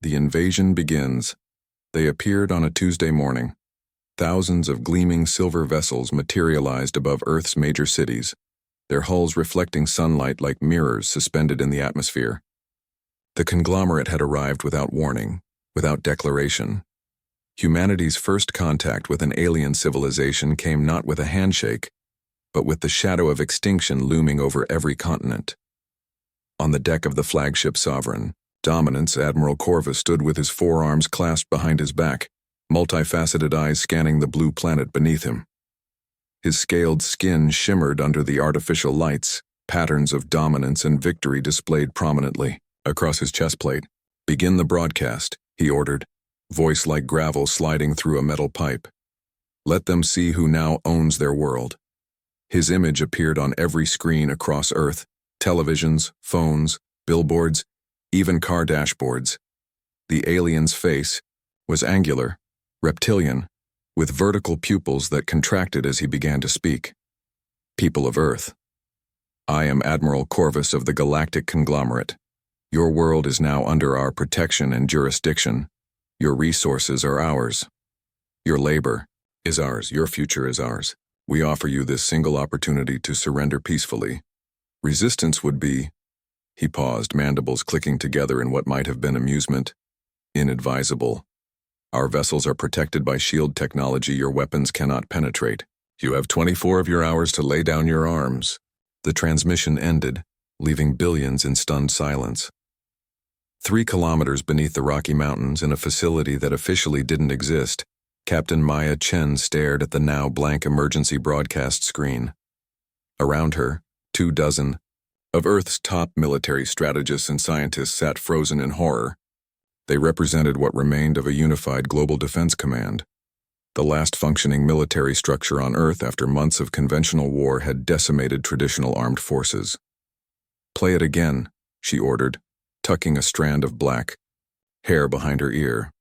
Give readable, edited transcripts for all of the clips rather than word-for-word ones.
The invasion begins. They appeared on a Tuesday morning. Thousands of gleaming silver vessels materialized above Earth's major cities, their hulls reflecting sunlight like mirrors suspended in the atmosphere. The conglomerate had arrived without warning, without declaration. Humanity's first contact with an alien civilization came not with a handshake, but with the shadow of extinction looming over every continent. On the deck of the flagship Sovereign, Dominance Admiral Corvus stood with his forearms clasped behind his back, multifaceted eyes scanning the blue planet beneath him. His scaled skin shimmered under the artificial lights, patterns of dominance and victory displayed prominently across his chestplate. "Begin the broadcast," he ordered, voice like gravel sliding through a metal pipe. "Let them see who now owns their world." His image appeared on every screen across Earth, televisions, phones, billboards, even car dashboards. The alien's face was angular, reptilian, with vertical pupils that contracted as he began to speak. "People of Earth, I am Admiral Corvus of the Galactic conglomerate. Your world is now under our protection and jurisdiction. Your resources are ours. Your labor is ours. Your future is ours. We offer you this single opportunity to surrender peacefully. Resistance would be..." He paused, mandibles clicking together in what might have been amusement. "Inadvisable. Our vessels are protected by shield technology your weapons cannot penetrate. You have 24 of your hours to lay down your arms." The transmission ended, leaving billions in stunned silence. 3 kilometers beneath the Rocky Mountains, in a facility that officially didn't exist, Captain Maya Chen stared at the now blank emergency broadcast screen. Around her, 24 of Earth's top military strategists and scientists sat frozen in horror. They represented what remained of a unified global defense command. The last functioning military structure on Earth after months of conventional war had decimated traditional armed forces. "Play it again," she ordered, tucking a strand of black hair behind her ear.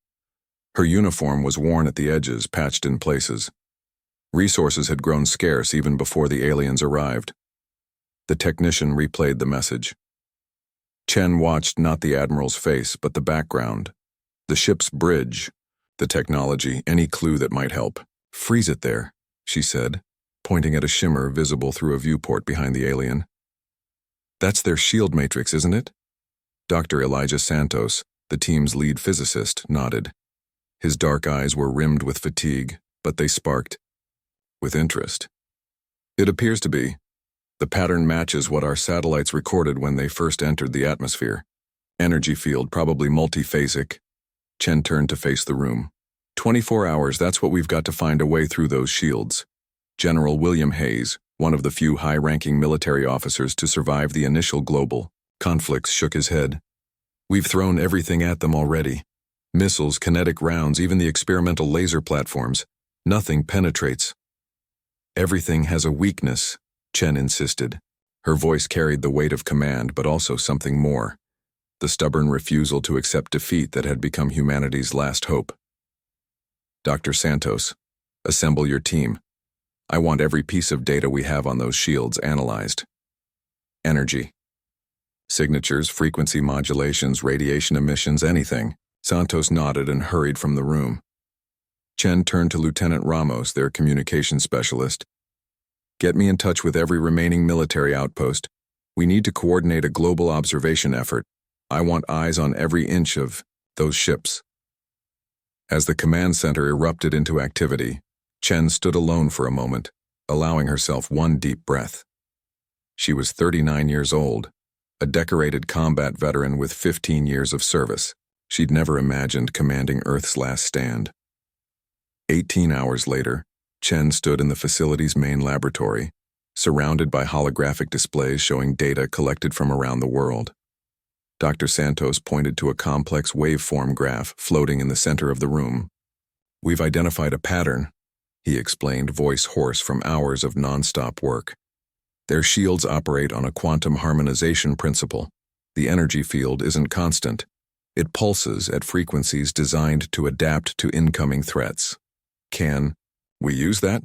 Her uniform was worn at the edges, patched in places. Resources had grown scarce even before the aliens arrived. The technician replayed the message. Chen watched not the Admiral's face, but the background. The ship's bridge, the technology, any clue that might help. "Freeze it there," she said, pointing at a shimmer visible through a viewport behind the alien. "That's their shield matrix, isn't it?" Dr. Elijah Santos, the team's lead physicist, nodded. His dark eyes were rimmed with fatigue, but they sparked with interest. "It appears to be. The pattern matches what our satellites recorded when they first entered the atmosphere. Energy field, probably multiphasic." Chen turned to face the room. 24 hours, that's what we've got to find a way through those shields." General William Hayes, one of the few high-ranking military officers to survive the initial global conflicts, shook his head. "We've thrown everything at them already. Missiles, kinetic rounds, even the experimental laser platforms. Nothing penetrates." "Everything has a weakness," Chen insisted. Her voice carried the weight of command, but also something more. The stubborn refusal to accept defeat that had become humanity's last hope. "Dr. Santos, assemble your team. I want every piece of data we have on those shields analyzed. Energy. Signatures, frequency modulations, radiation emissions, anything." Santos nodded and hurried from the room. Chen turned to Lieutenant Ramos, their communications specialist. "Get me in touch with every remaining military outpost. We need to coordinate a global observation effort. I want eyes on every inch of those ships." As the command center erupted into activity, Chen stood alone for a moment, allowing herself one deep breath. She was 39 years old, a decorated combat veteran with 15 years of service. She'd never imagined commanding Earth's last stand. 18 hours later, Chen stood in the facility's main laboratory, surrounded by holographic displays showing data collected from around the world. Dr. Santos pointed to a complex waveform graph floating in the center of the room. "We've identified a pattern," he explained, voice hoarse from hours of non-stop work. "Their shields operate on a quantum harmonization principle. The energy field isn't constant. It pulses at frequencies designed to adapt to incoming threats." "Can we use that?"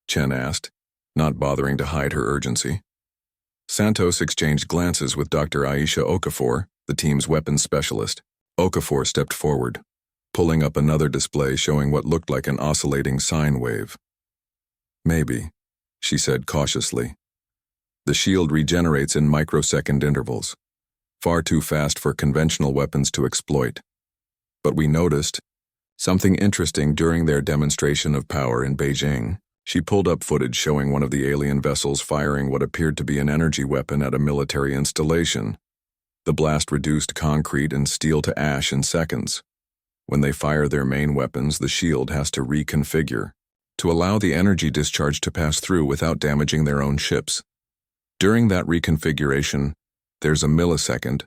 Chen asked, not bothering to hide her urgency. Santos exchanged glances with Dr. Aisha Okafor, the team's weapons specialist. Okafor stepped forward, pulling up another display showing what looked like an oscillating sine wave. Maybe, she said cautiously. The shield regenerates in microsecond intervals, far too fast for conventional weapons to exploit. But we noticed something interesting during their demonstration of power in Beijing. She pulled up footage showing one of the alien vessels firing what appeared to be an energy weapon at a military installation. The blast reduced concrete and steel to ash in seconds. When they fire their main weapons, the shield has to reconfigure to allow the energy discharge to pass through without damaging their own ships. During that reconfiguration, there's a millisecond,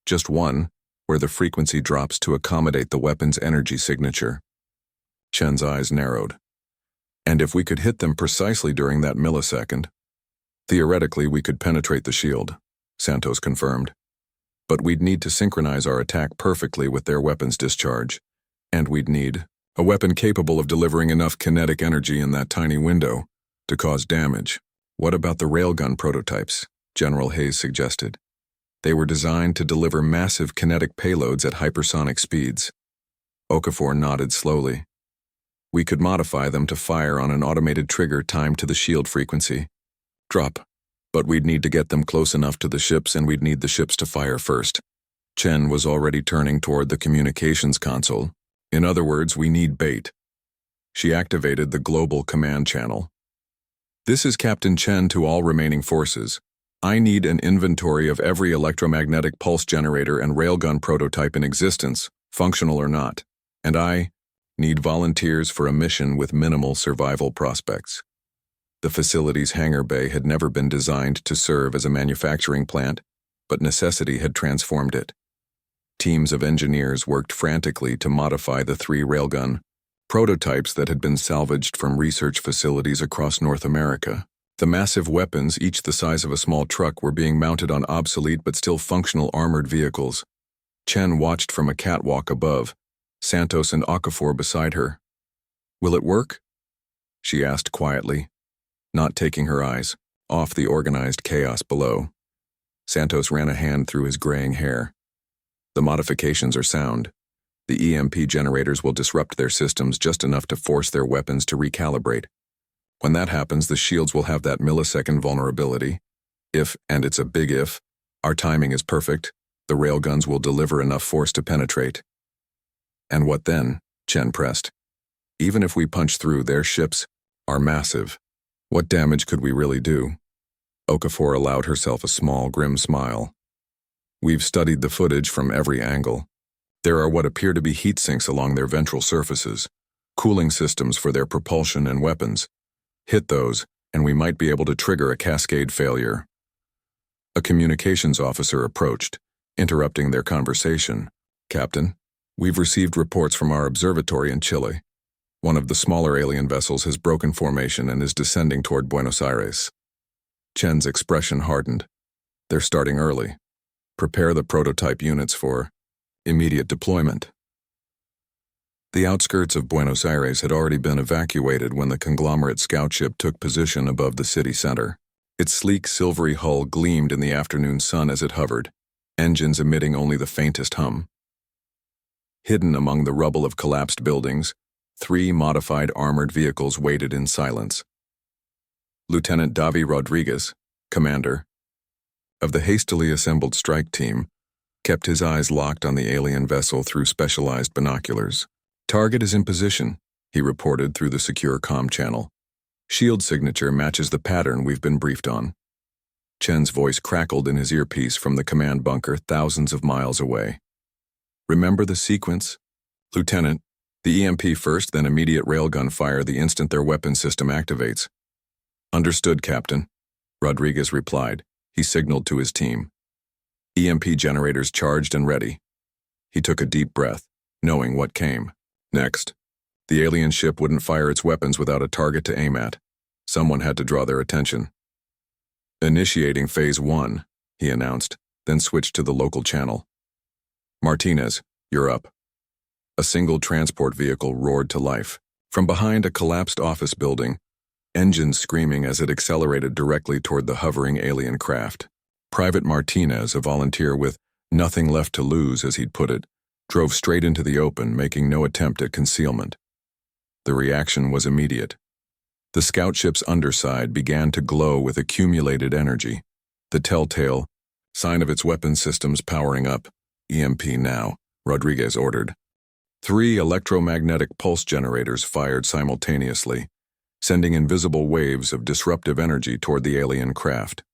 just one, where the frequency drops to accommodate the weapon's energy signature. Chen's eyes narrowed. And if we could hit them precisely during that millisecond, theoretically we could penetrate the shield, Santos confirmed. But we'd need to synchronize our attack perfectly with their weapon's discharge. And we'd need a weapon capable of delivering enough kinetic energy in that tiny window to cause damage. What about the railgun prototypes? General Hayes suggested. They were designed to deliver massive kinetic payloads at hypersonic speeds. Okafor nodded slowly. We could modify them to fire on an automated trigger timed to the shield frequency. Drop. But we'd need to get them close enough to the ships, and we'd need the ships to fire first. Chen was already turning toward the communications console. In other words, we need bait. She activated the global command channel. This is Captain Chen to all remaining forces. I need an inventory of every electromagnetic pulse generator and railgun prototype in existence, functional or not. And I need volunteers for a mission with minimal survival prospects. The facility's hangar bay had never been designed to serve as a manufacturing plant, but necessity had transformed it. Teams of engineers worked frantically to modify the 3 railgun prototypes that had been salvaged from research facilities across North America. The massive weapons, each the size of a small truck, were being mounted on obsolete but still functional armored vehicles. Chen watched from a catwalk above, Santos and Okafor beside her. Will it work? She asked quietly, not taking her eyes off the organized chaos below. Santos ran a hand through his graying hair. The modifications are sound. The EMP generators will disrupt their systems just enough to force their weapons to recalibrate. When that happens, the shields will have that millisecond vulnerability. If, and it's a big if, our timing is perfect, the railguns will deliver enough force to penetrate. And what then? Chen pressed. Even if we punch through, their ships are massive. What damage could we really do? Okafor allowed herself a small, grim smile. We've studied the footage from every angle. There are what appear to be heat sinks along their ventral surfaces, cooling systems for their propulsion and weapons. Hit those, and we might be able to trigger a cascade failure. A communications officer approached, interrupting their conversation. Captain, we've received reports from our observatory in Chile. One of the smaller alien vessels has broken formation and is descending toward Buenos Aires. Chen's expression hardened. They're starting early. Prepare the prototype units for immediate deployment. The outskirts of Buenos Aires had already been evacuated when the conglomerate scout ship took position above the city center. Its sleek, silvery hull gleamed in the afternoon sun as it hovered, engines emitting only the faintest hum. Hidden among the rubble of collapsed buildings, 3 modified armored vehicles waited in silence. Lieutenant Davi Rodriguez, commander of the hastily assembled strike team, kept his eyes locked on the alien vessel through specialized binoculars. Target is in position, he reported through the secure comm channel. Shield signature matches the pattern we've been briefed on. Chen's voice crackled in his earpiece from the command bunker thousands of miles away. Remember the sequence? Lieutenant, the EMP first, then immediate railgun fire the instant their weapon system activates. Understood, Captain, Rodriguez replied. He signaled to his team. EMP generators charged and ready. He took a deep breath, knowing what came. Next, the alien ship wouldn't fire its weapons without a target to aim at. Someone had to draw their attention. Initiating Phase 1, he announced, then switched to the local channel. Martinez, you're up. A single transport vehicle roared to life. From behind a collapsed office building, engines screaming as it accelerated directly toward the hovering alien craft. Private Martinez, a volunteer with nothing left to lose, as he'd put it, drove straight into the open, making no attempt at concealment. The reaction was immediate. The scout ship's underside began to glow with accumulated energy, the telltale sign of its weapon systems powering up. EMP now, Rodriguez ordered. 3 electromagnetic pulse generators fired simultaneously, sending invisible waves of disruptive energy toward the alien craft.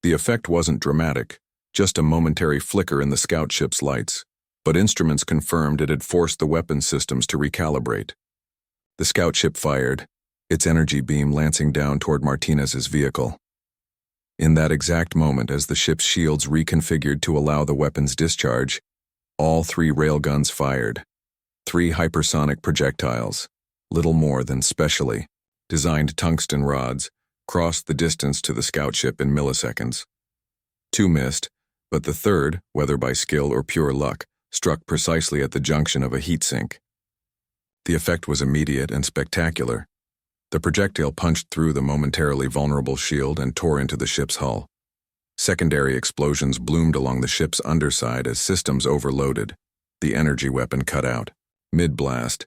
The effect wasn't dramatic, just a momentary flicker in the scout ship's lights, but instruments confirmed it had forced the weapon systems to recalibrate. The scout ship fired, its energy beam lancing down toward Martinez's vehicle. In that exact moment, as the ship's shields reconfigured to allow the weapon's discharge, all 3 railguns fired. 3 hypersonic projectiles, little more than specially designed tungsten rods, crossed the distance to the scout ship in milliseconds. 2 missed, but the third, whether by skill or pure luck, struck precisely at the junction of a heat sink. The effect was immediate and spectacular. The projectile punched through the momentarily vulnerable shield and tore into the ship's hull. Secondary explosions bloomed along the ship's underside as systems overloaded. The energy weapon cut out, mid-blast,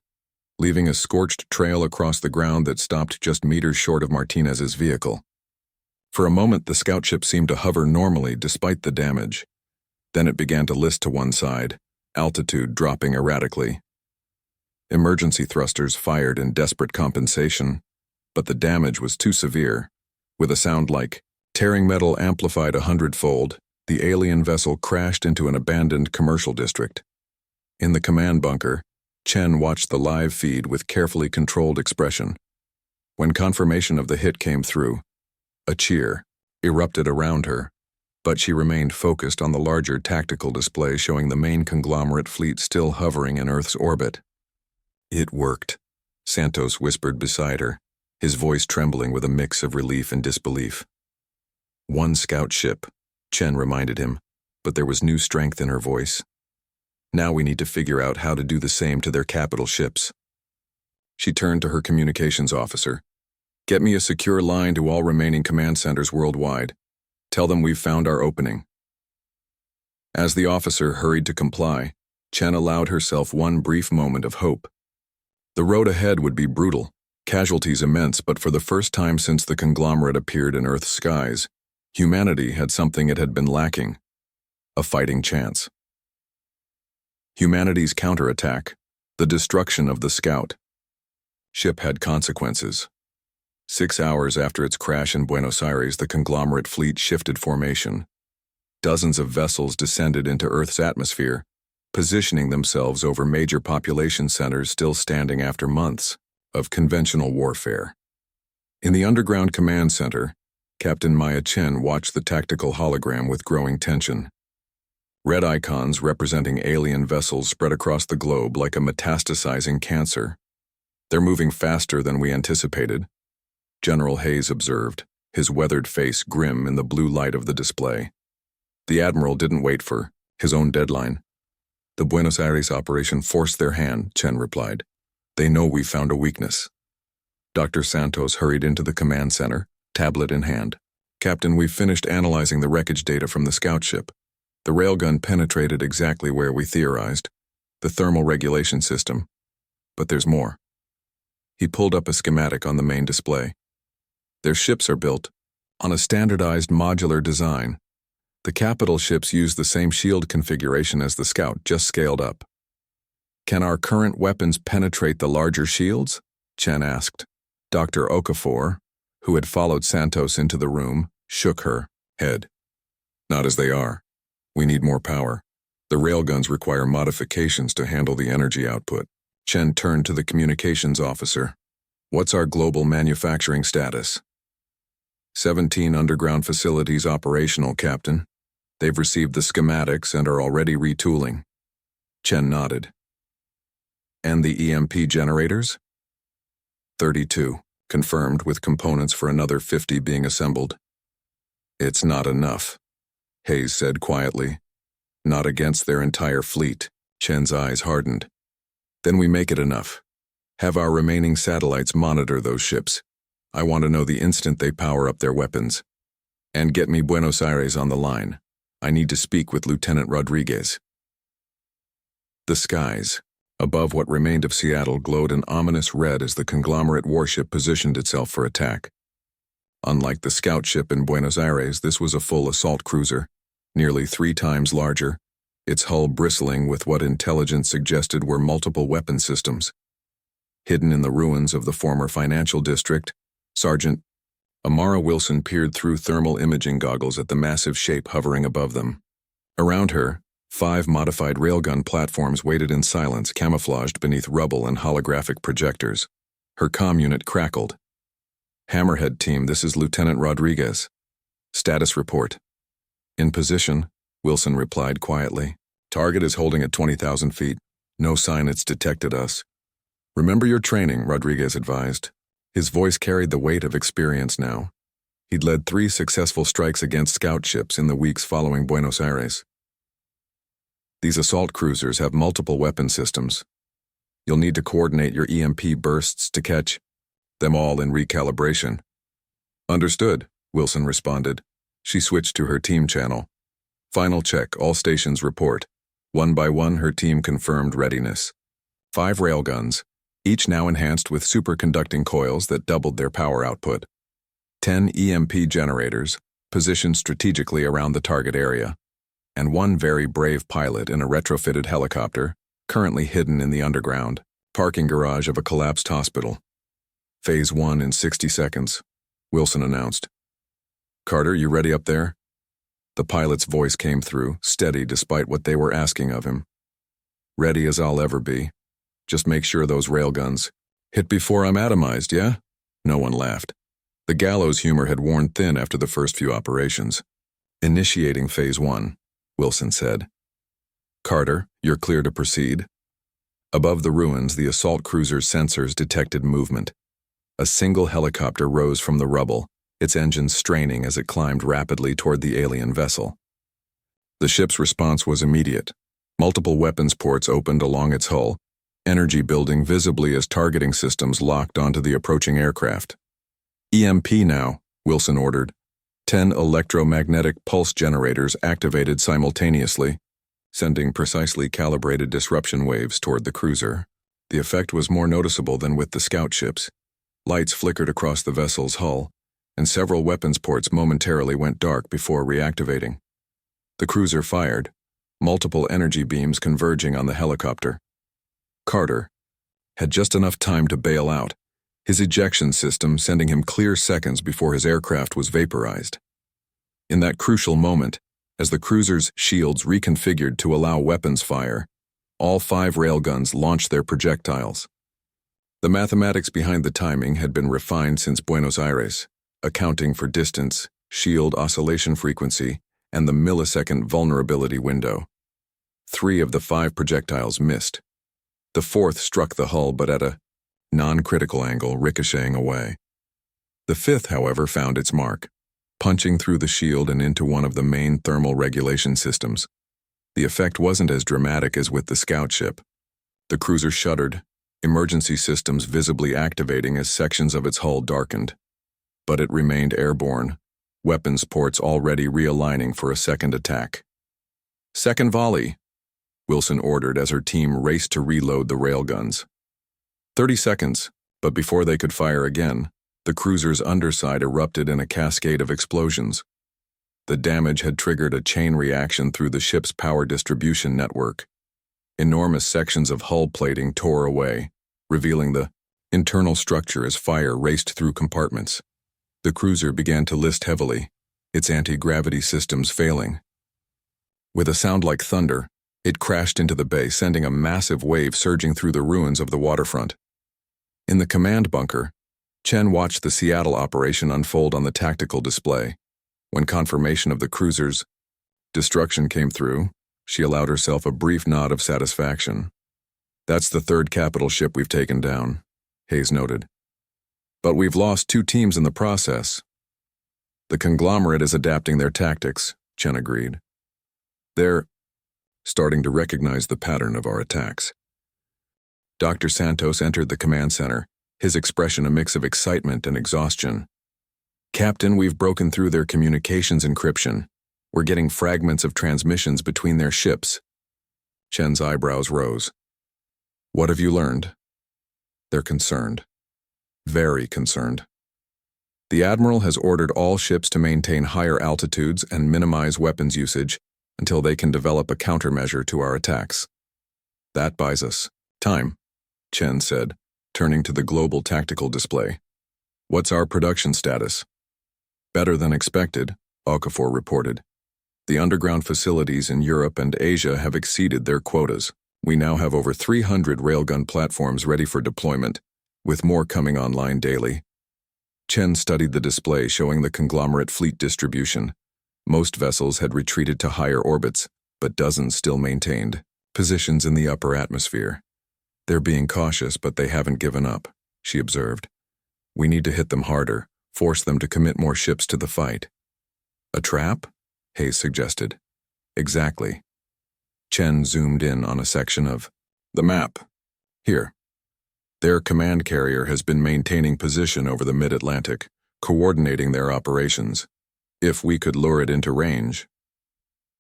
leaving a scorched trail across the ground that stopped just meters short of Martinez's vehicle. For a moment, the scout ship seemed to hover normally despite the damage. Then it began to list to one side, altitude dropping erratically. Emergency thrusters fired in desperate compensation, but the damage was too severe. With a sound like tearing metal amplified 100-fold, the alien vessel crashed into an abandoned commercial district. In the command bunker, Chen watched the live feed with carefully controlled expression. When confirmation of the hit came through, a cheer erupted around her, but she remained focused on the larger tactical display showing the main conglomerate fleet still hovering in Earth's orbit. "It worked," Santos whispered beside her, his voice trembling with a mix of relief and disbelief. "1 scout ship," Chen reminded him, but there was new strength in her voice. "Now we need to figure out how to do the same to their capital ships." She turned to her communications officer. "Get me a secure line to all remaining command centers worldwide. Tell them we've found our opening." As the officer hurried to comply, Chen allowed herself one brief moment of hope. The road ahead would be brutal, casualties immense, but for the first time since the conglomerate appeared in Earth's skies, humanity had something it had been lacking: a fighting chance. Humanity's counterattack, the destruction of the scout ship, had consequences. 6 hours after its crash in Buenos Aires, the conglomerate fleet shifted formation. Dozens of vessels descended into Earth's atmosphere, positioning themselves over major population centers still standing after months of conventional warfare. In the underground command center, Captain Maya Chen watched the tactical hologram with growing tension. Red icons representing alien vessels spread across the globe like a metastasizing cancer. "They're moving faster than we anticipated," General Hayes observed, his weathered face grim in the blue light of the display. The Admiral didn't wait for his own deadline. "The Buenos Aires operation forced their hand," Chen replied. "They know we found a weakness." Dr. Santos hurried into the command center, tablet in hand. "Captain, we've finished analyzing the wreckage data from the scout ship. The railgun penetrated exactly where we theorized, the thermal regulation system. But there's more." He pulled up a schematic on the main display. "Their ships are built on a standardized modular design. The capital ships use the same shield configuration as the scout, just scaled up." "Can our current weapons penetrate the larger shields?" Chen asked. Dr. Okafor, who had followed Santos into the room, shook her head. "Not as they are. We need more power. The railguns require modifications to handle the energy output." Chen turned to the communications officer. "What's our global manufacturing status?" 17 underground facilities operational, Captain. They've received the schematics and are already retooling." Chen nodded. "And the EMP generators?" 32, confirmed, with components for another 50 being assembled. "It's not enough," Hayes said quietly. "Not against their entire fleet." Chen's eyes hardened. "Then we make it enough. Have our remaining satellites monitor those ships. I want to know the instant they power up their weapons. And get me Buenos Aires on the line. I need to speak with Lieutenant Rodriguez." The skies, above what remained of Seattle, glowed an ominous red as the conglomerate warship positioned itself for attack. Unlike the scout ship in Buenos Aires, this was a full assault cruiser, nearly 3 times larger, its hull bristling with what intelligence suggested were multiple weapon systems. Hidden in the ruins of the former financial district, Sergeant Amara Wilson peered through thermal imaging goggles at the massive shape hovering above them. Around her, 5 modified railgun platforms waited in silence, camouflaged beneath rubble and holographic projectors. Her comm unit crackled. "Hammerhead team, this is Lieutenant Rodriguez. Status report." "In position," Wilson replied quietly. "Target is holding at 20,000 feet. No sign it's detected us." "Remember your training," Rodriguez advised. His voice carried the weight of experience now. He'd led 3 successful strikes against scout ships in the weeks following Buenos Aires. "These assault cruisers have multiple weapon systems. You'll need to coordinate your EMP bursts to catch them all in recalibration." "Understood," Wilson responded. She switched to her team channel. "Final check, all stations report." One by one, her team confirmed readiness. 5 railguns, each now enhanced with superconducting coils that doubled their power output. 10 EMP generators, positioned strategically around the target area. And 1 very brave pilot in a retrofitted helicopter, currently hidden in the underground parking garage of a collapsed hospital. "Phase 1 in 60 seconds, Wilson announced. "Carter, you ready up there?" The pilot's voice came through, steady despite what they were asking of him. "Ready as I'll ever be. Just make sure those railguns hit before I'm atomized, yeah?" No one laughed. The gallows humor had worn thin after the first few operations. "Initiating Phase 1, Wilson said. "Carter, you're clear to proceed." Above the ruins, the assault cruiser's sensors detected movement. A single helicopter rose from the rubble, its engines straining as it climbed rapidly toward the alien vessel. The ship's response was immediate. Multiple weapons ports opened along its hull, energy building visibly as targeting systems locked onto the approaching aircraft. "EMP now," Wilson ordered. 10 electromagnetic pulse generators activated simultaneously, sending precisely calibrated disruption waves toward the cruiser. The effect was more noticeable than with the scout ships. Lights flickered across the vessel's hull, and several weapons ports momentarily went dark before reactivating. The cruiser fired, multiple energy beams converging on the helicopter. Carter had just enough time to bail out, his ejection system sending him clear seconds before his aircraft was vaporized. In that crucial moment, as the cruiser's shields reconfigured to allow weapons fire, all 5 railguns launched their projectiles. The mathematics behind the timing had been refined since Buenos Aires, accounting for distance, shield oscillation frequency, and the millisecond vulnerability window. 3 of the 5 projectiles missed. The 4th struck the hull but at a non-critical angle, ricocheting away. The 5th, however, found its mark, punching through the shield and into one of the main thermal regulation systems. The effect wasn't as dramatic as with the scout ship. The cruiser shuddered, emergency systems visibly activating as sections of its hull darkened. But it remained airborne, weapons ports already realigning for a second attack. "Second volley," Wilson ordered as her team raced to reload the railguns. 30 seconds, but before they could fire again, the cruiser's underside erupted in a cascade of explosions. The damage had triggered a chain reaction through the ship's power distribution network. Enormous sections of hull plating tore away, revealing the internal structure as fire raced through compartments. The cruiser began to list heavily, its anti-gravity systems failing. With a sound like thunder, it crashed into the bay, sending a massive wave surging through the ruins of the waterfront. In the command bunker, Chen watched the Seattle operation unfold on the tactical display. When confirmation of the cruiser's destruction came through, she allowed herself a brief nod of satisfaction. "That's the 3rd capital ship we've taken down," Hayes noted. "But we've lost 2 teams in the process." "The conglomerate is adapting their tactics," Chen agreed. "They're starting to recognize the pattern of our attacks." Dr. Santos entered the command center, his expression a mix of excitement and exhaustion. "Captain, we've broken through their communications encryption. We're getting fragments of transmissions between their ships." Chen's eyebrows rose. What have you learned? They're concerned. Very concerned. The Admiral has ordered all ships to maintain higher altitudes and minimize weapons usage until they can develop a countermeasure to our attacks. That buys us time, Chen said, turning to the global tactical display. What's our production status? Better than expected, Okafor reported. The underground facilities in Europe and Asia have exceeded their quotas. We now have over 300 railgun platforms ready for deployment, with more coming online daily. Chen studied the display showing the conglomerate fleet distribution. Most vessels had retreated to higher orbits, but dozens still maintained positions in the upper atmosphere. They're being cautious, but they haven't given up, she observed. We need to hit them harder, force them to commit more ships to the fight. A trap? Hayes suggested. Exactly. Chen zoomed in on a section of the map. Here. Their command carrier has been maintaining position over the mid-Atlantic, coordinating their operations. If we could lure it into range.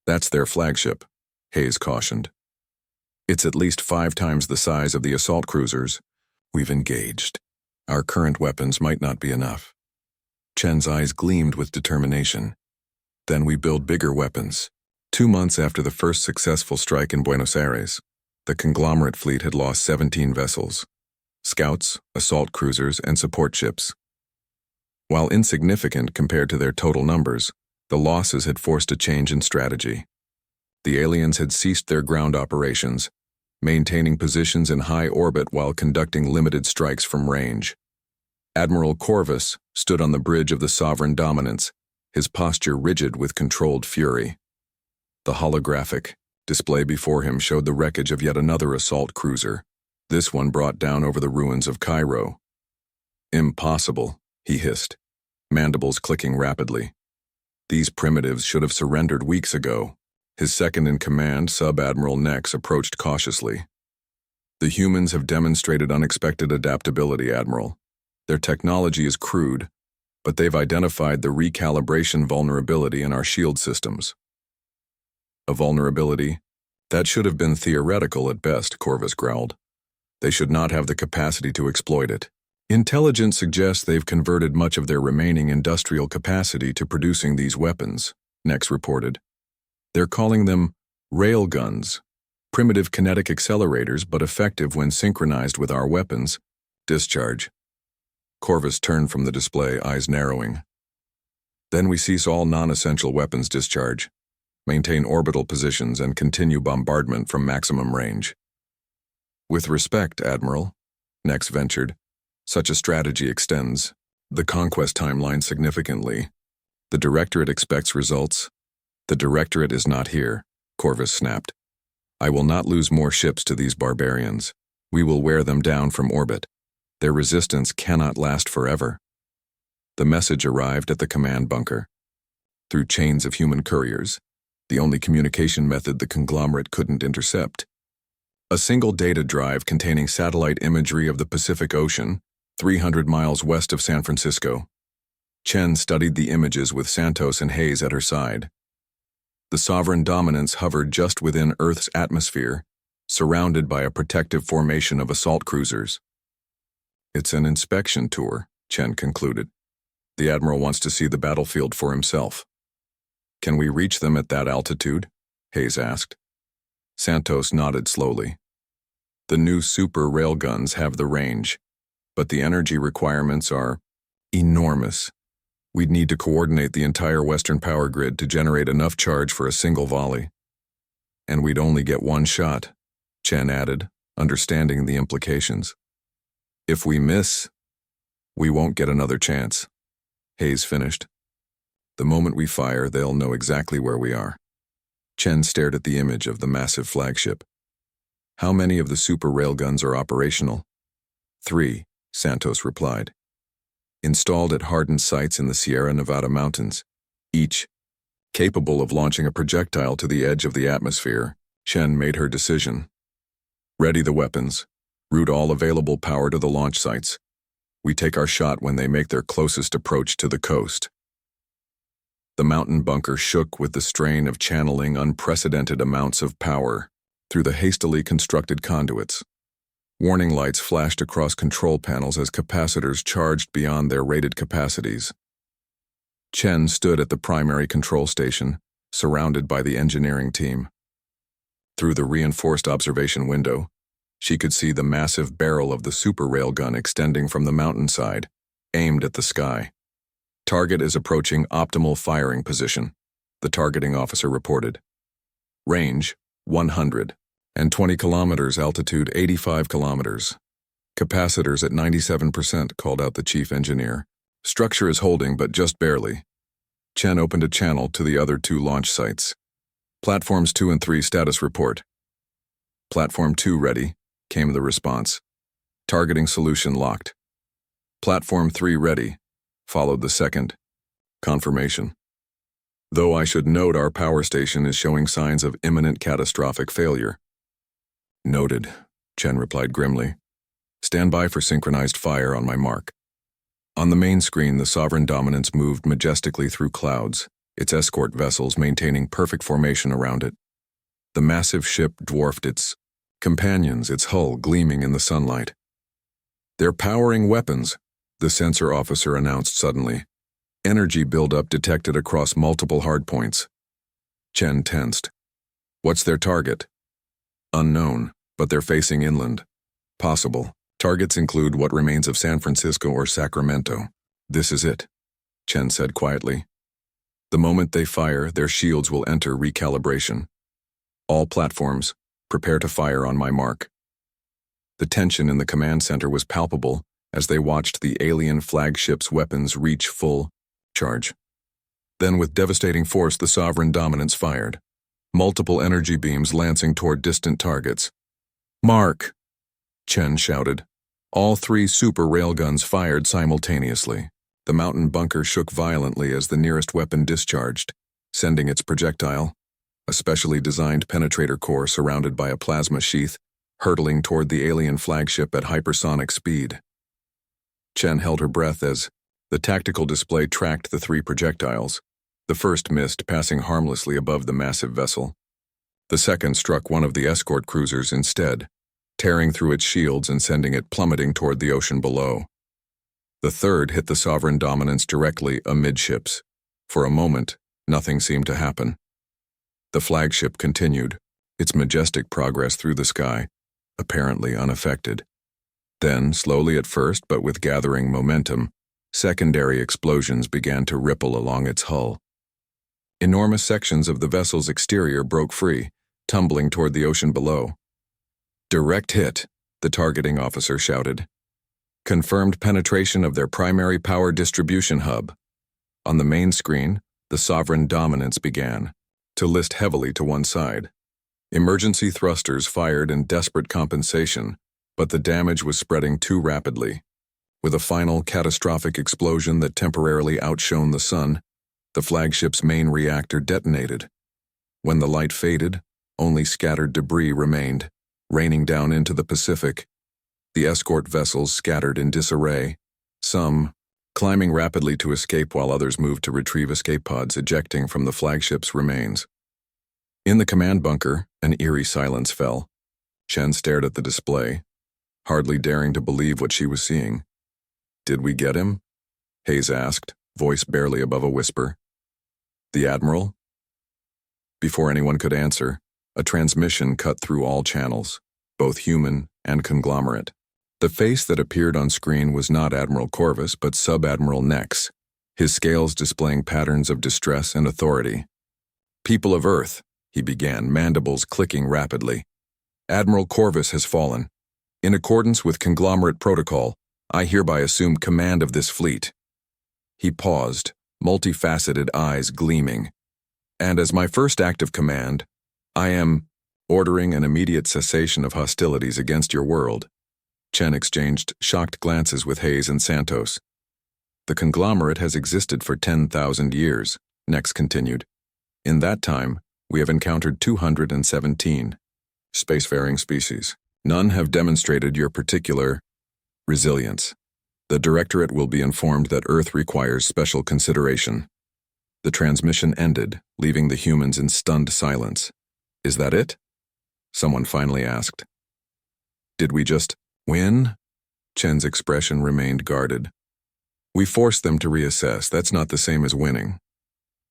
That's their flagship, Hayes cautioned. It's at least 5 times the size of the assault cruisers. We've engaged. Our current weapons might not be enough. Chen's eyes gleamed with determination. Then we build bigger weapons. 2 months after the first successful strike in Buenos Aires, the conglomerate fleet had lost 17 vessels. Scouts, assault cruisers, and support ships. While insignificant compared to their total numbers, the losses had forced a change in strategy. The aliens had ceased their ground operations, maintaining positions in high orbit while conducting limited strikes from range. Admiral Corvus stood on the bridge of the Sovereign Dominance, his posture rigid with controlled fury. The holographic display before him showed the wreckage of yet another assault cruiser, this one brought down over the ruins of Cairo. Impossible, he hissed, mandibles clicking rapidly. These primitives should have surrendered weeks ago. His second-in-command, Sub-Admiral Nex, approached cautiously. The humans have demonstrated unexpected adaptability, Admiral. Their technology is crude, but they've identified the recalibration vulnerability in our shield systems. A vulnerability? That should have been theoretical at best, Corvus growled. They should not have the capacity to exploit it. Intelligence suggests they've converted much of their remaining industrial capacity to producing these weapons, Nex reported. They're calling them railguns, primitive kinetic accelerators but effective when synchronized with our weapons. Discharge. Corvus turned from the display, eyes narrowing. Then we cease all non-essential weapons discharge, maintain orbital positions, and continue bombardment from maximum range. With respect, Admiral, Nex ventured, such a strategy extends the conquest timeline significantly. The Directorate expects results. The Directorate is not here, Corvus snapped. I will not lose more ships to these barbarians. We will wear them down from orbit. Their resistance cannot last forever. The message arrived at the command bunker. Through chains of human couriers, the only communication method the conglomerate couldn't intercept. A single data drive containing satellite imagery of the Pacific Ocean, 300 miles west of San Francisco. Chen studied the images with Santos and Hayes at her side. The Sovereign Dominance hovered just within Earth's atmosphere, surrounded by a protective formation of assault cruisers. It's an inspection tour, Chen concluded. The Admiral wants to see the battlefield for himself. Can we reach them at that altitude? Hayes asked. Santos nodded slowly. The new super railguns have the range, but the energy requirements are enormous. We'd need to coordinate the entire Western power grid to generate enough charge for a single volley. And we'd only get one shot, Chen added, understanding the implications. If we miss, we won't get another chance, Hayes finished. The moment we fire, they'll know exactly where we are. Chen stared at the image of the massive flagship. How many of the super railguns are operational? 3, Santos replied. Installed at hardened sites in the Sierra Nevada mountains, each capable of launching a projectile to the edge of the atmosphere. Chen made her decision. Ready the weapons. Route all available power to the launch sites. We take our shot when they make their closest approach to the coast. The mountain bunker shook with the strain of channeling unprecedented amounts of power. through the hastily constructed conduits. Warning lights flashed across control panels as capacitors charged beyond their rated capacities. Chen stood at the primary control station, surrounded by the engineering team. Through the reinforced observation window, she could see the massive barrel of the super railgun extending from the mountainside, aimed at the sky. Target is approaching optimal firing position, the targeting officer reported. Range, 120 kilometers, altitude 85 kilometers. Capacitors at 97%, called out the chief engineer. Structure is holding, but just barely. Chen opened a channel to the other 2 launch sites. Platforms 2 and 3 status report. Platform 2 ready, came the response. Targeting solution locked. Platform 3 ready, followed the second. Confirmation. Though I should note our power station is showing signs of imminent catastrophic failure. Noted, Chen replied grimly. Stand by for synchronized fire on my mark. On the main screen, the Sovereign Dominance moved majestically through clouds, its escort vessels maintaining perfect formation around it. The massive ship dwarfed its companions, its hull gleaming in the sunlight. They're powering weapons, the sensor officer announced suddenly. Energy buildup detected across multiple hardpoints. Chen tensed. What's their target? Unknown, but they're facing inland. Possible. Targets include what remains of San Francisco or Sacramento. This is it, Chen said quietly. The moment they fire, their shields will enter recalibration. All platforms, prepare to fire on my mark. The tension in the command center was palpable as they watched the alien flagship's weapons reach full charge. Then with devastating force, the Sovereign Dominance fired. Multiple energy beams lancing toward distant targets. Mark! Chen shouted. All 3 super railguns fired simultaneously. The mountain bunker shook violently as the nearest weapon discharged, sending its projectile, a specially designed penetrator core surrounded by a plasma sheath, hurtling toward the alien flagship at hypersonic speed. Chen held her breath as the tactical display tracked the 3 projectiles. The first missed, passing harmlessly above the massive vessel. The second struck one of the escort cruisers instead, tearing through its shields and sending it plummeting toward the ocean below. The third hit the Sovereign Dominance directly amidships. For a moment, nothing seemed to happen. The flagship continued, its majestic progress through the sky, apparently unaffected. Then, slowly at first but with gathering momentum, secondary explosions began to ripple along its hull. Enormous sections of the vessel's exterior broke free, tumbling toward the ocean below. Direct hit, the targeting officer shouted. Confirmed penetration of their primary power distribution hub. On the main screen, the Sovereign Dominance began to list heavily to one side. Emergency thrusters fired in desperate compensation, but the damage was spreading too rapidly. With a final catastrophic explosion that temporarily outshone the sun, the flagship's main reactor detonated. When the light faded, only scattered debris remained, raining down into the Pacific. The escort vessels scattered in disarray, some climbing rapidly to escape while others moved to retrieve escape pods ejecting from the flagship's remains. In the command bunker, an eerie silence fell. Chen stared at the display, hardly daring to believe what she was seeing. Did we get him? Hayes asked, voice barely above a whisper. The Admiral? Before anyone could answer, a transmission cut through all channels, both human and conglomerate. The face that appeared on screen was not Admiral Corvus, but Sub-Admiral Nex, his scales displaying patterns of distress and authority. People of Earth, he began, mandibles clicking rapidly. Admiral Corvus has fallen. In accordance with conglomerate protocol, I hereby assume command of this fleet. He paused, multifaceted eyes gleaming. And as my first act of command, I am ordering an immediate cessation of hostilities against your world. Chen exchanged shocked glances with Hayes and Santos. The conglomerate has existed for 10,000 years, Nex continued. In that time, we have encountered 217 spacefaring species. None have demonstrated your particular resilience. The Directorate will be informed that Earth requires special consideration. The transmission ended, leaving the humans in stunned silence. Is that it? Someone finally asked. Did we just win? Chen's expression remained guarded. We forced them to reassess. That's not the same as winning.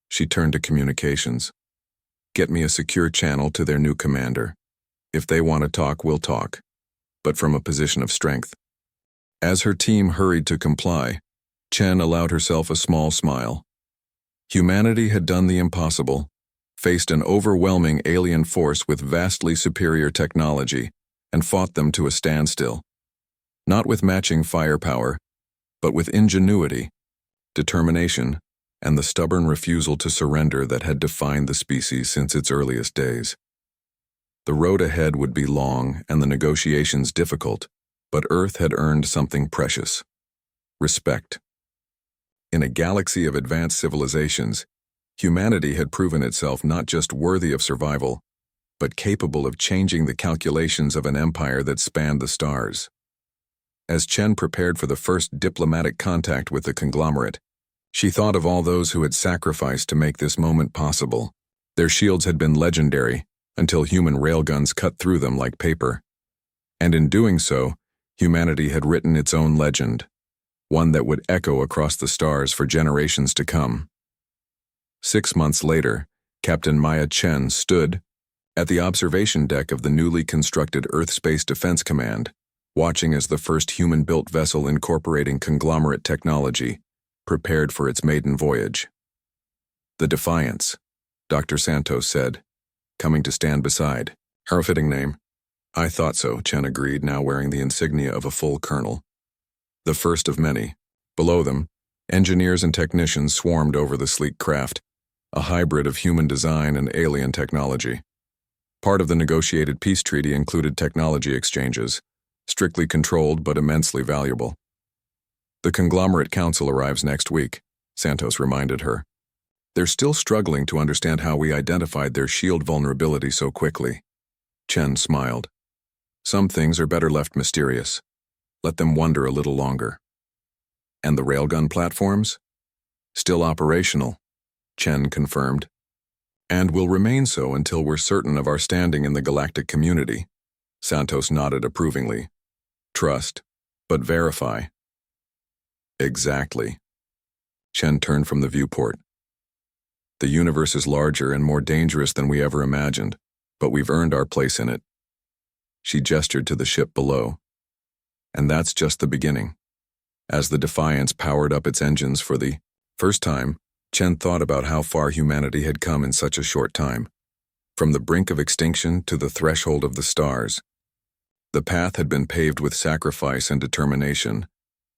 She turned to communications. Get me a secure channel to their new commander. If they want to talk, we'll talk, but from a position of strength. As her team hurried to comply, Chen allowed herself a small smile. Humanity had done the impossible, faced an overwhelming alien force with vastly superior technology, and fought them to a standstill. Not with matching firepower, but with ingenuity, determination, and the stubborn refusal to surrender that had defined the species since its earliest days. The road ahead would be long and the negotiations difficult, but Earth had earned something precious: respect. In a galaxy of advanced civilizations, humanity had proven itself not just worthy of survival, but capable of changing the calculations of an empire that spanned the stars. As Chen prepared for the first diplomatic contact with the conglomerate, she thought of all those who had sacrificed to make this moment possible. Their shields had been legendary until human railguns cut through them like paper. And in doing so, humanity had written its own legend, one that would echo across the stars for generations to come. 6 months later, Captain Maya Chen stood at the observation deck of the newly constructed Earth Space Defense Command, watching as the first human-built vessel incorporating conglomerate technology prepared for its maiden voyage. The Defiance, Dr. Santos said, coming to stand beside. Her fitting name. I thought so, Chen agreed, now wearing the insignia of a full colonel. The first of many. Below them, engineers and technicians swarmed over the sleek craft, a hybrid of human design and alien technology. Part of the negotiated peace treaty included technology exchanges, strictly controlled but immensely valuable. The Conglomerate Council arrives next week, Santos reminded her. They're still struggling to understand how we identified their shield vulnerability so quickly. Chen smiled. Some things are better left mysterious. Let them wonder a little longer. And the railgun platforms? Still operational, Chen confirmed. And will remain so until we're certain of our standing in the galactic community. Santos nodded approvingly. Trust, but verify. Exactly. Chen turned from the viewport. The universe is larger and more dangerous than we ever imagined, but we've earned our place in it. She gestured to the ship below. And that's just the beginning. As the Defiance powered up its engines for the first time, Chen thought about how far humanity had come in such a short time. From the brink of extinction to the threshold of the stars. The path had been paved with sacrifice and determination,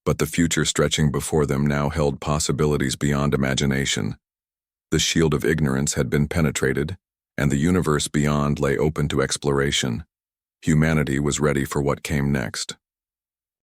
but the future stretching before them now held possibilities beyond imagination. The shield of ignorance had been penetrated, and the universe beyond lay open to exploration. Humanity was ready for what came next.